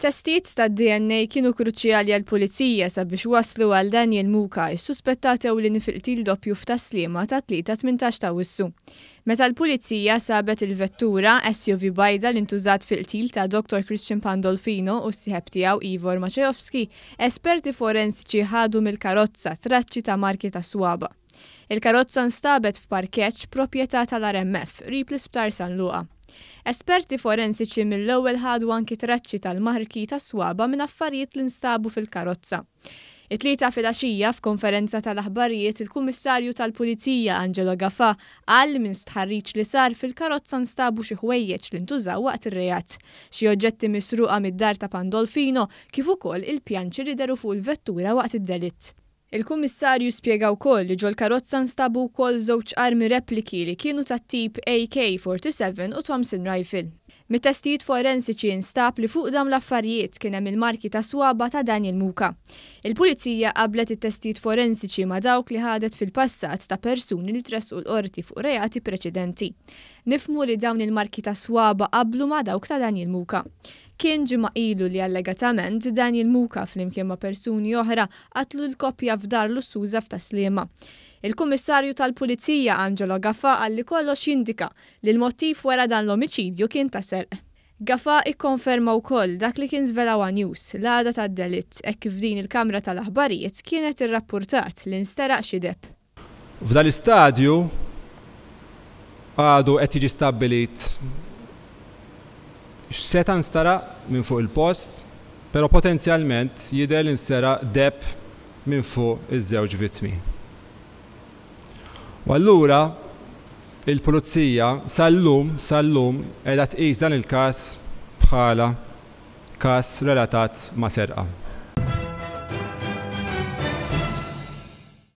Testijiet tad-DNA kienu kruċjali għall-pulizija sabiex waslu għal Daniel Muka, is-suspettat ewlieni fil-qtil doppju f'Taslima tat-Tlieta 18 ta' Awwissu. Meta l-pulizija sabet il-vettura SUV bajda li ntużat fil-qtil ta' Dr. Pandolfino u s-sieħeb tiegħu Ivor Maciejowski, esperti forensiċi ħadu mill-karozza traċċi ta' marki ta' swaba. Il-karozza nstabet f'parkeġġ proprjetà tal-RMF qrib l-isptar San Luqa. Esperti forensiċi mill-ewwel ħadu anki traċċi tal-marki ta' swaba minn affarijiet li nstabu fil-karozza. It-tlieta filgħaxija f'konferenza tal-aħbarijiet il-Kummissarju tal-Pulizija Angelo Gafà qal minn stħarriġ li sar fil-karozza nstabu xi ħwejjeġ li ntużaw waqt ir-rejat, xi oġġetti misruqa mid-dar ta' Pandolfino kif ukoll il-pjanċi li deru fuq il-vettura waqt id-delitt. Il-Kummissarju spjega wkoll li ġol karozza nstabu wkoll żewġ armi repliki li kienu tat-tip AK-47 u Thompson rifle. Mit-testijiet forensiċi nstab li fuq dawn l-affarijiet kien hemm il-marki ta' swaba ta' Daniel Muka. Il-Pulizija qablet it-testijiet forensiċi ma' dawk li ħadet fil-passat ta' persuni li tresqu l-qorti fuq reati preċedenti. Nifhmu li dawn il-marki ta' swaba qablu ma' dawk ta' Daniel Muka. Kien ġimgħa ilu li allegatament Daniel Muka flimkien ma' persuni oħra qatlu l-koppja f'dar lussuża f'Taslima. Il-Kummissarju tal-Pulizija Angelo Gafà qal li kollox jindika li l-mottiv wara dan l-omiċidju kien ta' serq. Gafà ikkonferma wkoll dak li kien żvelawa news l-għada tad-delitt hekk kif din il-Kamra tal-Aħbarijiet kienet irrappurtat li nsteraq xi depp. F'dan l-istadju għadu qed jiġi stabbilit x'seta nstaraq minn fuq il-post, però potenzjalment jidher li nstaraq depp minn fuq iż-żewġ vittmi. U allura il-Pulizija sal-lum qiegħda tqis dan il-każ bħala każ relatat ma' serqa.